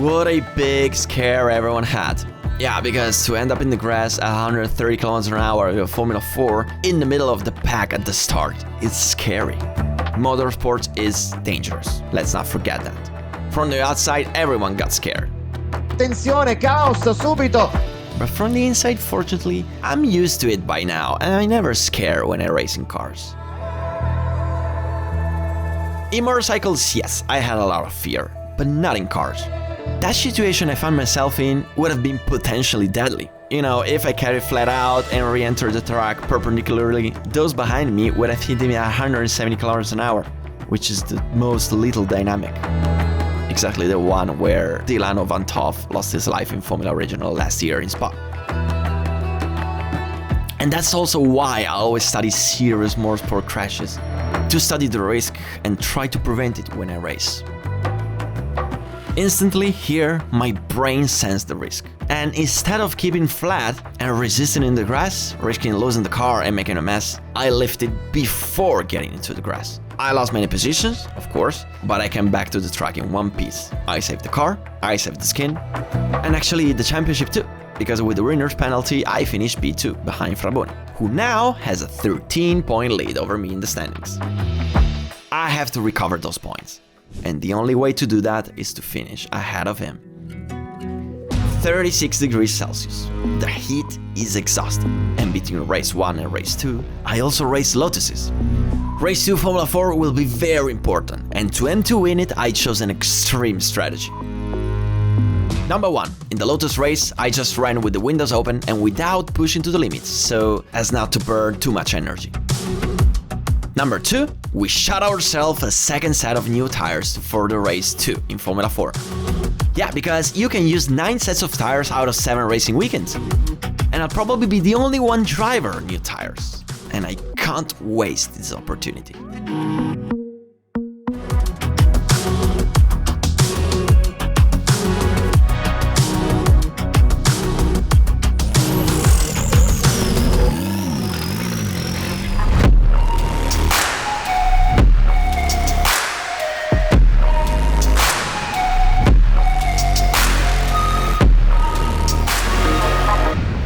What a big scare everyone had. Yeah, because to end up in the grass at 130 km an hour with Formula 4 in the middle of the pack at the start, it's scary. Motorsport is dangerous, let's not forget that. From the outside, everyone got scared. Attenzione, caos, subito! But from the inside, fortunately, I'm used to it by now, and I never scare when I race in cars. In motorcycles, yes, I had a lot of fear, but not in cars. That situation I found myself in would have been potentially deadly. You know, if I carried flat out and re-entered the track perpendicularly, those behind me would have hit me at 170 km an hour, which is the most lethal dynamic. Exactly the one where Delano Van Toff lost his life in Formula Regional last year in Spa. And that's also why I always study serious motorsport crashes, to study the risk and try to prevent it when I race. Instantly, here, my brain sensed the risk. And instead of keeping flat and resisting in the grass, risking losing the car and making a mess, I lifted before getting into the grass. I lost many positions, of course, but I came back to the track in one piece. I saved the car, I saved the skin, and actually the championship too, because with the winner's penalty, I finished P2 behind Fraboni, who now has a 13-point lead over me in the standings. I have to recover those points. And the only way to do that is to finish ahead of him. 36 degrees Celsius. The heat is exhausting. And between race 1 and race 2, I also race Lotuses. Race 2 Formula 4 will be very important, and to aim to win it, I chose an extreme strategy. Number 1, in the Lotus race, I just ran with the windows open and without pushing to the limits, so as not to burn too much energy. Number 2, we shot ourselves a second set of new tires for the race 2 in Formula 4. Yeah, because you can use 9 sets of tires out of 7 racing weekends. And I'll probably be the only one driver new tires. And I can't waste this opportunity.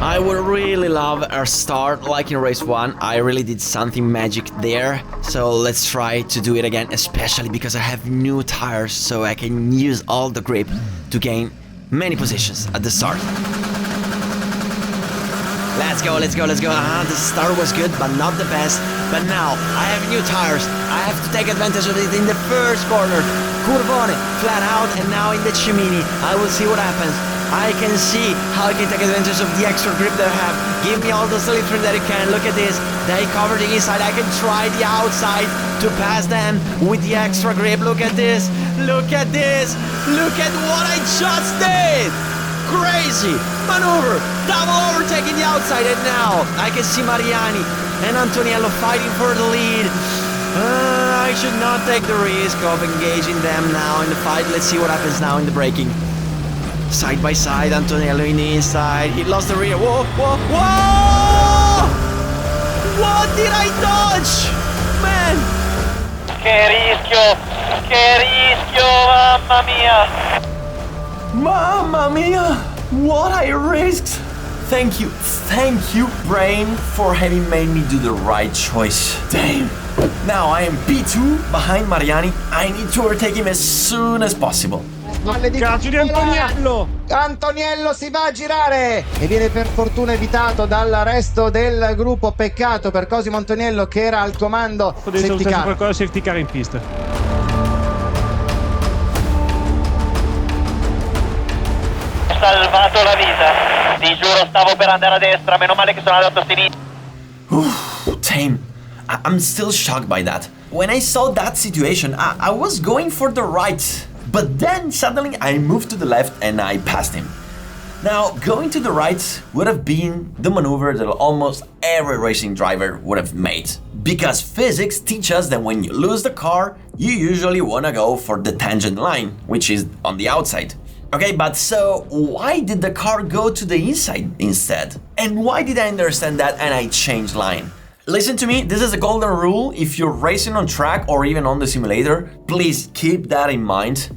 I would really love a start like in race 1, I really did something magic there, so let's try to do it again, especially because I have new tires so I can use all the grip to gain many positions at the start. Let's go. The start was good, but not the best. But now, I have new tires. I have to take advantage of it in the first corner. Curvone, flat out, and now in the Cimini. I will see what happens. I can see how I can take advantage of the extra grip that I have. Give me all the slipstream that I can. Look at this. They cover the inside. I can try the outside to pass them with the extra grip. Look at this. Look at this. Look at what I just did. Crazy maneuver, double overtaking the outside, and now I can see Mariani and Antoniello fighting for the lead. I should not take the risk of engaging them now in the fight. Let's see what happens now in the braking. Side by side, Antoniello in the inside. He lost the rear. Whoa! What did I dodge? Man! Che rischio, Mamma mia! What I risked! Thank you, brain, for having made me do the right choice. Damn! Now I am P2 behind Mariani. I need to overtake him as soon as possible. Cazzo di Antoniello! Antoniello si va a girare e viene per fortuna evitato dal resto del gruppo. Peccato per Cosimo Antoniello che era al comando. Safety car. Qualcosa safety car in pista. Salvato la vita. Ti giuro, stavo per andare a destra, meno male che sono andato a sinistra. Damn. I'm still shocked by that. When I saw that situation, I was going for the right. But then suddenly I moved to the left and I passed him. Now, going to the right would have been the maneuver that almost every racing driver would have made. Because physics teach us that when you lose the car, you usually want to go for the tangent line, which is on the outside. Okay, but so why did the car go to the inside instead? And why did I understand that and I changed line? Listen to me, this is a golden rule. If you're racing on track or even on the simulator, please keep that in mind.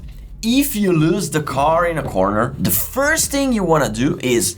if you lose the car in a corner, the first thing you want to do is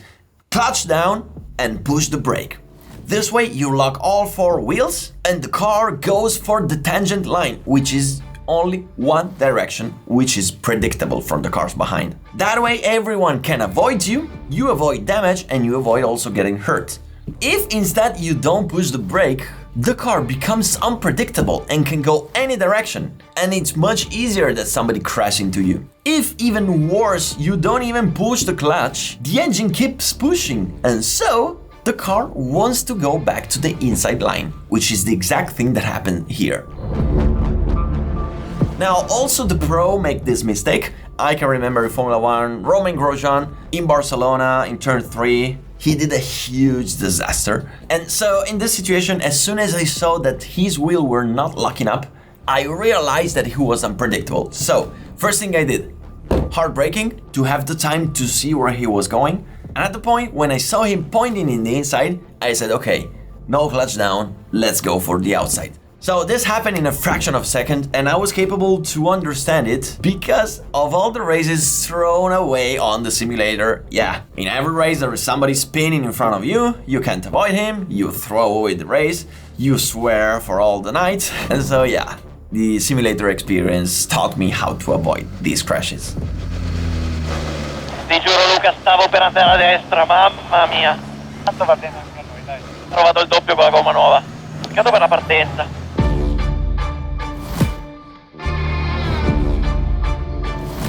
clutch down and push the brake. This way you lock all 4 wheels and the car goes for the tangent line, which is only one direction, which is predictable from the cars behind. That way everyone can avoid you, you avoid damage, and you avoid also getting hurt. If instead you don't push the brake, the car becomes unpredictable and can go any direction, and it's much easier that somebody crash into you. If even worse, you don't even push the clutch, the engine keeps pushing, and so the car wants to go back to the inside line, which is the exact thing that happened here. Now, also the pro make this mistake. I can remember in Formula 1, Romain Grosjean in Barcelona in turn 3, he did a huge disaster. And so in this situation, as soon as I saw that his wheels were not locking up, I realized that he was unpredictable. So, first thing I did, hard braking to have the time to see where he was going. And at the point when I saw him pointing in the inside, I said, okay, no clutch down, let's go for the outside. So this happened in a fraction of a second, and I was capable to understand it because of all the races thrown away on the simulator. Yeah, in every race there is somebody spinning in front of you, you can't avoid him, you throw away the race, you swear for all the night, and so yeah, the simulator experience taught me how to avoid these crashes. Ti giuro Luca, stavo per andare a destra, mamma mia. Tanto va bene anche a noi, dai. Ho trovato il doppio con la gomma nuova. Peccato per la partenza.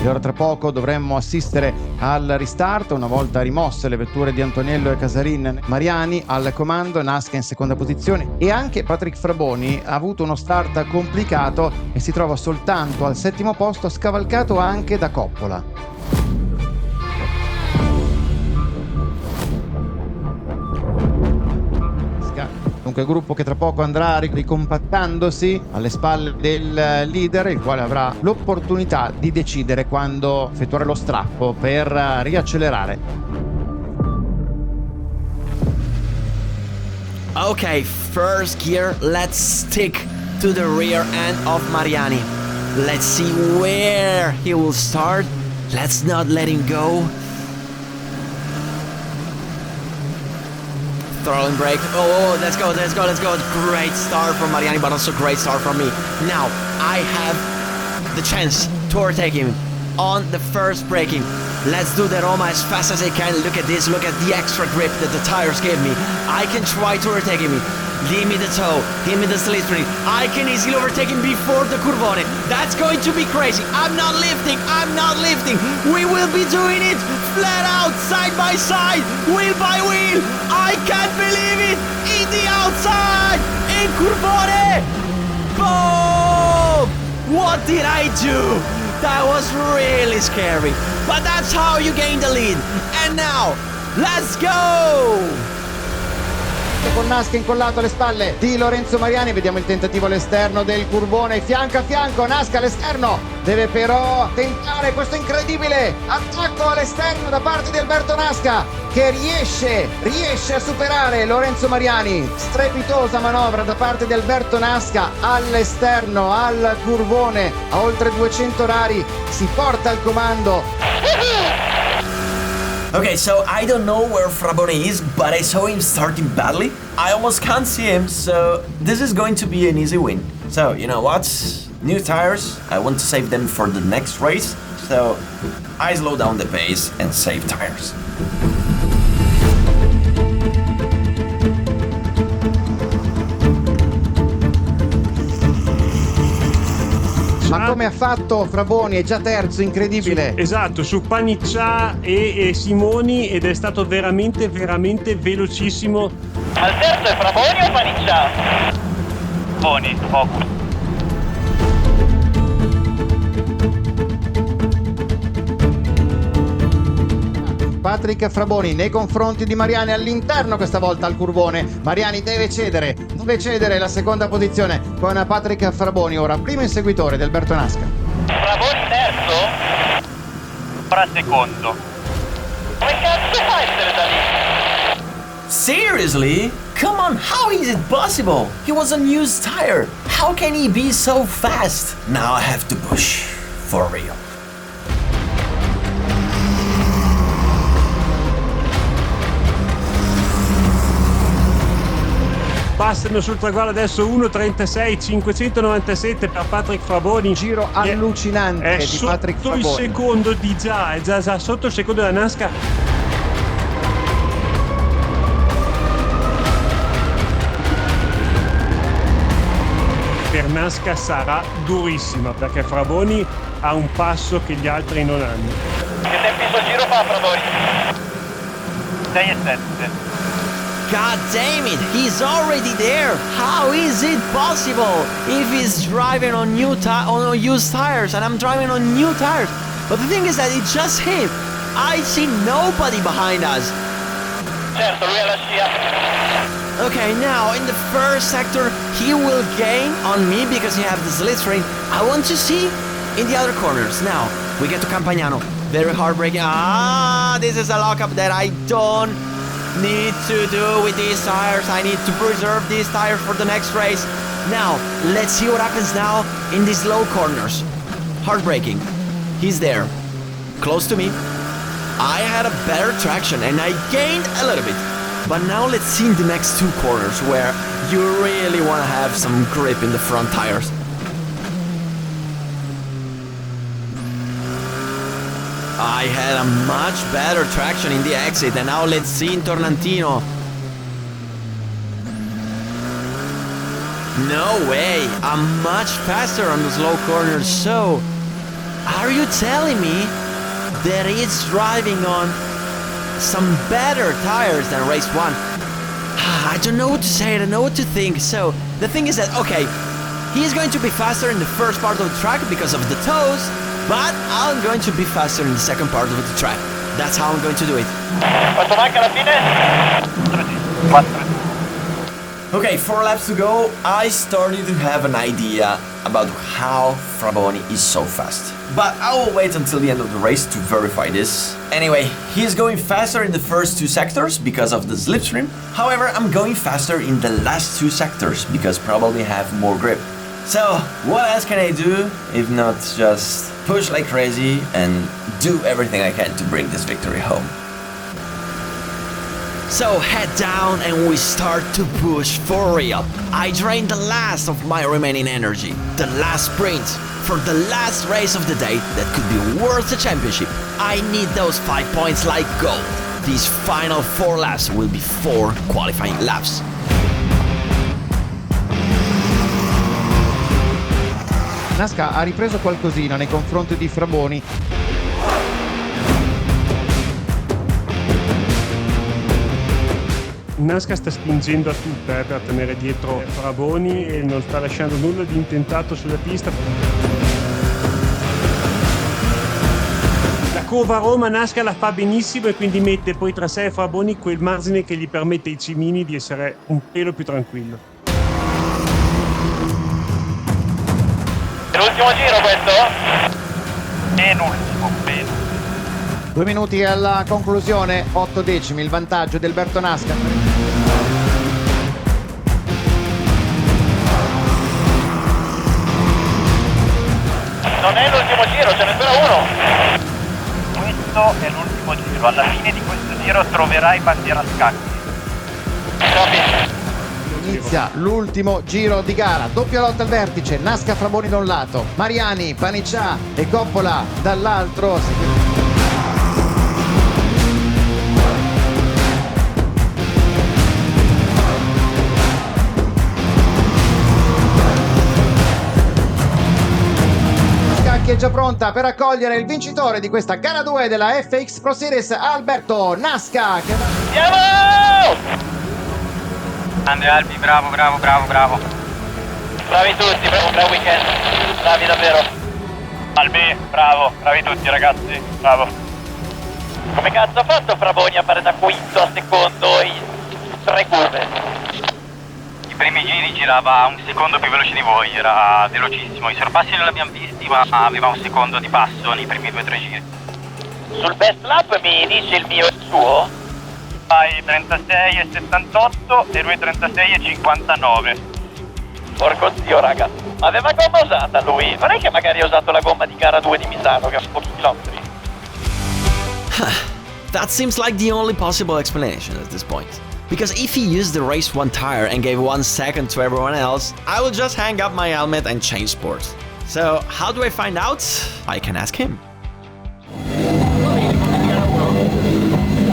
E ora tra poco dovremmo assistere al restart, una volta rimosse le vetture di Antoniello e Casarin. Mariani al comando, Naska in seconda posizione, e anche Patrick Fraboni ha avuto uno start complicato e si trova soltanto al 7° posto, scavalcato anche da Coppola. Dunque gruppo che tra poco andrà ricompattandosi alle spalle del leader, il quale avrà l'opportunità di decidere quando effettuare lo strappo per riaccelerare. Okay, first gear, let's stick to the rear end of Mariani. Let's see where he will start. Let's not let him go. Throwing brake. Oh, let's go. Great start from Mariani, but also great start from me. Now, I have the chance to overtake him on the first braking. Let's do the Roma as fast as I can. Look at this, look at the extra grip that the tires gave me. I can try to overtake him. Give me the toe, give me the slipstream. I can easily overtake him before the Curvone. That's going to be crazy. I'm not lifting. We will be doing it flat out, side by side, wheel by wheel. I can't believe it. In the outside, in Curvone. Boom! What did I do? That was really scary. But that's how you gain the lead. And now, let's go! Con Naska incollato alle spalle di Lorenzo Mariani, vediamo il tentativo all'esterno del Curvone, fianco a fianco, Naska all'esterno, deve però tentare questo incredibile attacco all'esterno da parte di Alberto Naska, che riesce a superare Lorenzo Mariani. Strepitosa manovra da parte di Alberto Naska all'esterno, al Curvone, a oltre 200 rari, si porta al comando. Okay, so I don't know where Fraboni is, but I saw him starting badly. I almost can't see him, so this is going to be an easy win. So, you know what? New tires, I want to save them for the next race, so I slow down the pace and save tires. Ma come ha fatto Fraboni? È già terzo, incredibile. Esatto, su Paniccia e Simoni, ed è stato veramente velocissimo. Al terzo è Fraboni o Paniccia? Fraboni, focus. Patrick Fraboni nei confronti di Mariani all'interno, questa volta al Curvone. Mariani deve cedere la seconda posizione con Patrick Fraboni, ora primo inseguitore di Alberto Naska. Fraboni terzo? Ora secondo. Come cazzo fa a essere da lì? Seriously? Come on, how is it possible? He was on used tire. How can he be so fast? Now I have to push for real. passano sul traguardo adesso 1:36.597 per Patrick Fraboni. Giro allucinante di Patrick Fraboni. Sotto il secondo di è già sotto il secondo della Naska. Per Naska sarà durissima perché Fraboni ha un passo che gli altri non hanno. Che tempi sul giro fa Fraboni? 6:7. God damn it, he's already there. How is it possible if he's driving on used tires and I'm driving on new tires? But the thing is that it's just him. I see nobody behind us. Certo, lui è la scia. Okay, now in the first sector he will gain on me because he has the slipstream. I want to see in the other corners. Now we get to Campagnano. Very hard braking. This is a lockup that I don't need to do with these tires. I need to preserve these tires for the next race. Now, let's see what happens now in these low corners. Hard braking. He's there. Close to me. I had a better traction and I gained a little bit. But now let's see in the next two corners where you really want to have some grip in the front tires. I had a much better traction in the exit, and now let's see in Tornantino. No way, I'm much faster on those low corners. So, are you telling me that it's driving on some better tires than race one? I don't know what to say, I don't know what to think. So, the thing is that, okay, he's going to be faster in the first part of the track because of the toes, but I'm going to be faster in the second part of the track. That's how I'm going to do it. Quanto manca alla fine? 4. Okay, 4 laps to go. I started to have an idea about how Fraboni is so fast. But I will wait until the end of the race to verify this. Anyway, he's going faster in the first two sectors because of the slipstream. However, I'm going faster in the last two sectors because probably have more grip. So, what else can I do if not just push like crazy and do everything I can to bring this victory home? So head down and we start to push for real. I drained the last of my remaining energy, the last sprint, for the last race of the day that could be worth the championship. I need those 5 points like gold. These final 4 laps will be 4 qualifying laps. Naska ha ripreso qualcosina nei confronti di Fraboni. Naska sta spingendo a tutta per tenere dietro Fraboni e non sta lasciando nulla di intentato sulla pista. La curva Roma Naska la fa benissimo e quindi mette poi tra sé e Fraboni quel margine che gli permette ai cimini di essere un pelo più tranquillo. L'ultimo giro questo? Penultimo, bene. 2 minuti alla conclusione, 8 decimi il vantaggio del Alberto Naska. Non è l'ultimo giro, ce n'è ancora uno. Questo è l'ultimo giro, alla fine di questo giro troverai bandiera a scacchi. Inizia l'ultimo giro di gara, doppia lotta al vertice, Naska Fraboni da un lato, Mariani, Paniccià e Coppola dall'altro. Scacchi è già pronta per accogliere il vincitore di questa gara 2 della FX Pro Series, Alberto Naska. Andiamo! Grande Albi, bravo. Bravi tutti, bravo weekend. Bravi davvero. Albi, bravo, bravi tutti ragazzi, bravo. Come cazzo ha fatto Fraboni a fare da quinto a secondo in 3 curve? I primi giri girava un secondo più veloce di voi, era velocissimo. I sorpassi non li abbiamo visti, ma aveva un secondo di passo nei primi 2-3 giri. Sul best lap mi dice il mio e il suo? Fai 36,78 e lui 36,59. Porco zio raga, ma aveva gomma usata lui? Non è che magari ha usato la gomma di gara 2 di Misano che ha pochi chilometri? That seems like the only possible explanation at this point. Because if he used the race 1 tire and gave 1 second to everyone else, I will just hang up my helmet and change sports. So, how do I find out? I can ask him.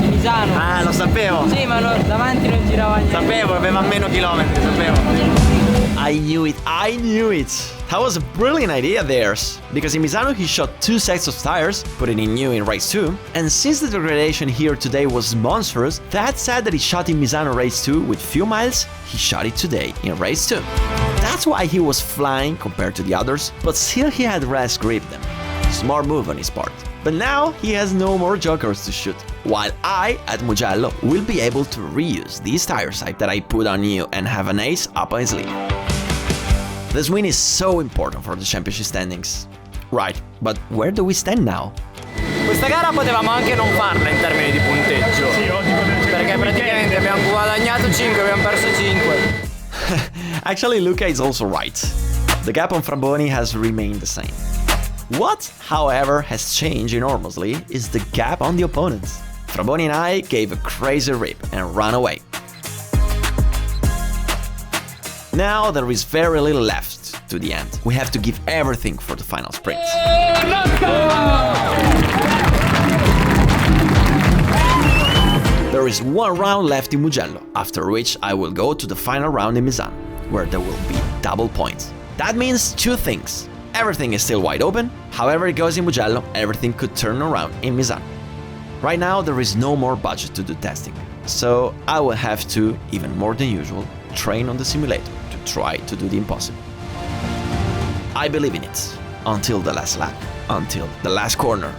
Misano. Ah, lo sapevo. Sì, ma davanti non girava niente. Sapevo, aveva meno chilometri, sapevo. I knew it. That was a brilliant idea of theirs. Because in Misano he shot 2 sets of tires, putting in new in race 2. And since the degradation here today was monstrous, that said that he shot in Misano race 2 with few miles, he shot it today in race 2. That's why he was flying compared to the others, but still he had less grip than me. Smart move on his part. But now he has no more jokers to shoot, while I, at Mugello, will be able to reuse these tire type that I put on you and have an ace up my sleeve. This win is so important for the championship standings. Right, but where do we stand now? Questa gara potevamo anche non farla in termini di punteggio. Sì, oggi Perché praticamente abbiamo guadagnato 5, abbiamo perso 5. Actually, Luca is also right. The gap on Fraboni has remained the same. What, however, has changed enormously is the gap on the opponents. Fraboni and I gave a crazy rip and ran away. Now there is very little left to the end. We have to give everything for the final sprint. There is 1 round left in Mugello, after which I will go to the final round in Misano, where there will be double points. That means 2 things. Everything is still wide open, however it goes in Mugello, everything could turn around in Misano. Right now there is no more budget to do testing, so I will have to, even more than usual, train on the simulator to try to do the impossible. I believe in it, until the last lap, until the last corner.